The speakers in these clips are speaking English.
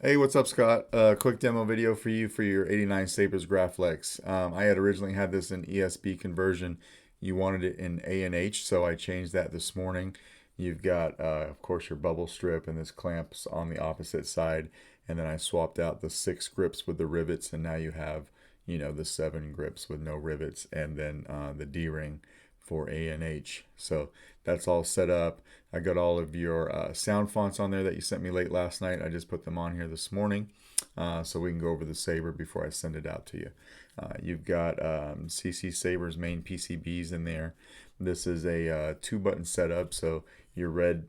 Hey, what's up, Scott? Quick demo video for you for your 89 Sabers Graflex. I had originally had this in ESB conversion. You wanted it in ANH, so I changed that this morning. You've got, of course, your bubble strip and this clamps on the opposite side. And then I swapped out the 6 grips with the rivets, and now you have, the 7 grips with no rivets, and then the D-ring for ANH. So that's all set up. I got all of your sound fonts on there that you sent me late last night. I just put them on here this morning so we can go over the Saber before I send it out to you. You've got CC Saber's main PCBs in there. This is a 2-button setup, so your red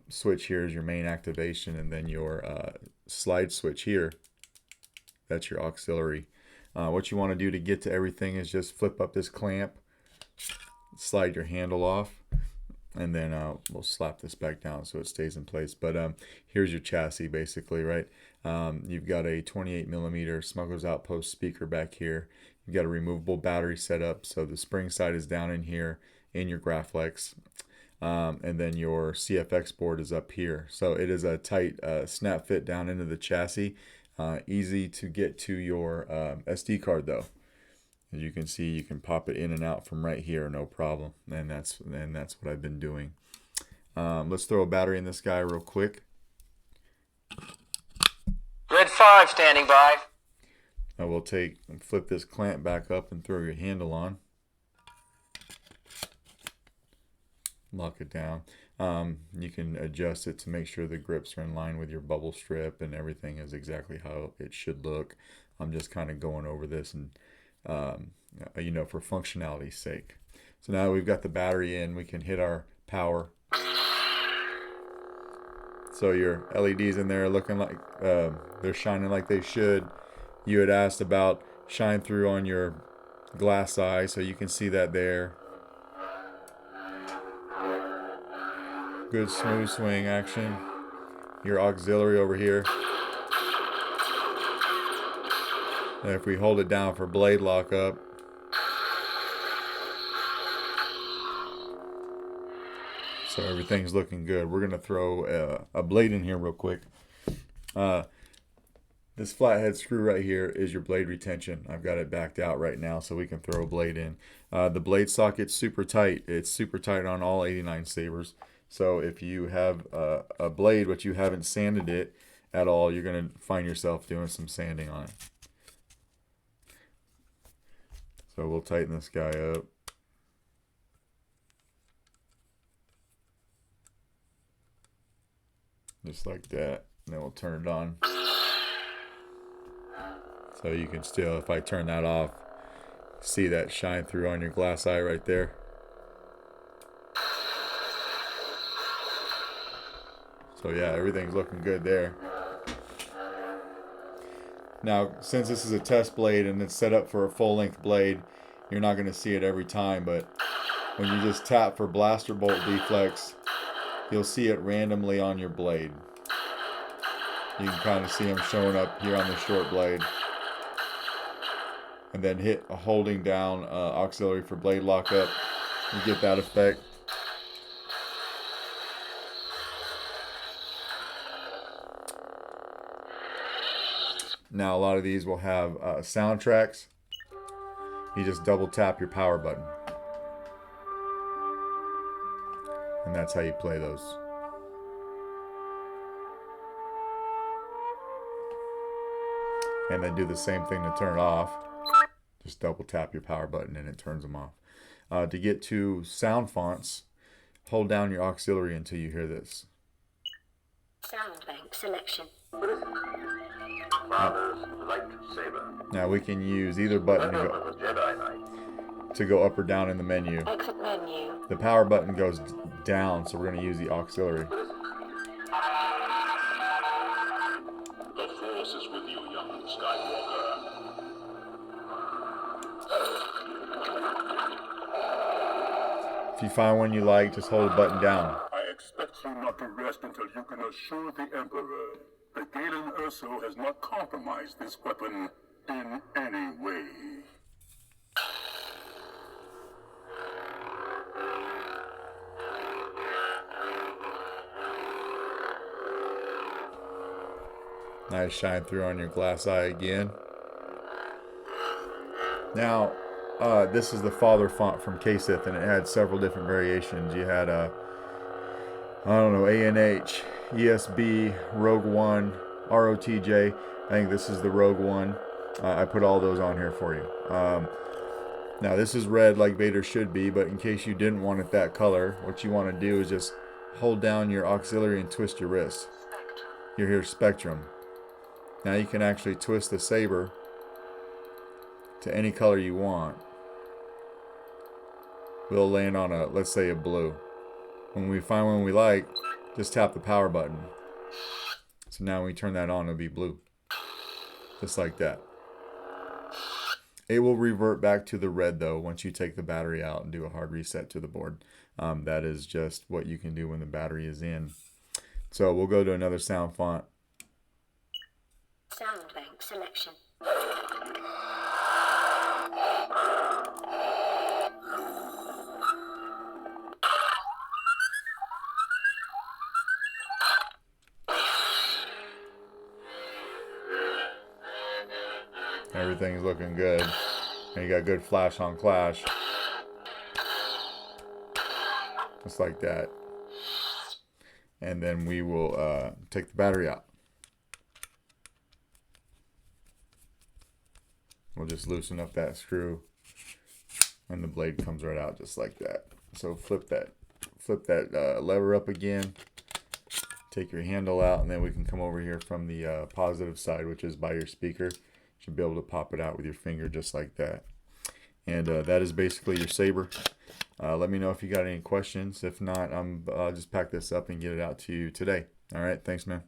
switch here is your main activation, and then your slide switch here, that's your auxiliary. What you want to do to get to everything is just flip up this clamp, slide your handle off, and then we'll slap this back down so it stays in place. But here's your chassis basically, right? You've got a 28 millimeter Smuggler's Outpost speaker back here. You've got a removable battery set up, so the spring side is down in here in your Graflex. And then your CFX board is up here. So it is a tight snap fit down into the chassis. Easy to get to your SD card though. As you can see, you can pop it in and out from right here, no problem. And that's what I've been doing. Let's throw a battery in this guy real quick. Grid 5 standing by. Now we'll flip this clamp back up and throw your handle on. Lock it down. You can adjust it to make sure the grips are in line with your bubble strip and everything is exactly how it should look. I'm just kind of going over this and for functionality's sake. So now we've got the battery in, we can hit our power. So your LEDs in there looking like they're shining like they should. You had asked about shine through on your glass eye, so you can see that there. Good smooth swing action. Your auxiliary over here. And if we hold it down for blade lockup, so everything's looking good. We're gonna throw a blade in here real quick. This flathead screw right here is your blade retention. I've got it backed out right now so we can throw a blade in. The blade socket's super tight. It's super tight on all 89 Sabers. So if you have a blade but you haven't sanded it at all, you're gonna find yourself doing some sanding on it. So we'll tighten this guy up. Just like that. And then we'll turn it on. So you can still, if I turn that off, see that shine through on your glass eye right there. So yeah, everything's looking good there. Now, since this is a test blade and it's set up for a full-length blade, you're not going to see it every time, but when you just tap for blaster bolt deflex, you'll see it randomly on your blade. You can kind of see them showing up here on the short blade. And then hit holding down auxiliary for blade lockup. You get that effect. Now a lot of these will have soundtracks. You just double tap your power button. And that's how you play those. And then do the same thing to turn it off. Just double tap your power button and it turns them off. To get to sound fonts, hold down your auxiliary until you hear this. Sound bank selection. Now we can use either button to go up or down in the menu. Exit menu. The power button goes down, so we're going to use the auxiliary. The Force is with you, young Skywalker. If you find one you like, just hold the button down. I expect you not to rest until you can assure the Emperor that Galen Erso has not compromised this weapon in any way. Nice shine through on your glass eye again. Now, this is the father font from KSIF, and it had several different variations. You had I don't know, ANH, ESB, Rogue One, ROTJ. I think this is the Rogue One. I put all those on here for you. Now this is red like Vader should be, but in case you didn't want it that color, what you want to do is just hold down your auxiliary and twist your wrist. You hear Spectrum. Now you can actually twist the saber to any color you want. We'll land on a, let's say, a blue. When we find one we like, just tap the power button. So now when we turn that on, it'll be blue. Just like that. It will revert back to the red though once you take the battery out and do a hard reset to the board. That is just what you can do when the battery is in. So we'll go to another sound font. Sound bank selection. Everything's looking good. And you got good flash on clash. Just like that. And then we will take the battery out. We'll just loosen up that screw. And the blade comes right out just like that. So flip that lever up again. Take your handle out, and then we can come over here from the positive side, which is by your speaker. Should be able to pop it out with your finger just like that. And that is basically your saber. Let me know if you got any questions. If not, I'll just pack this up and get it out to you today. All right, thanks, man.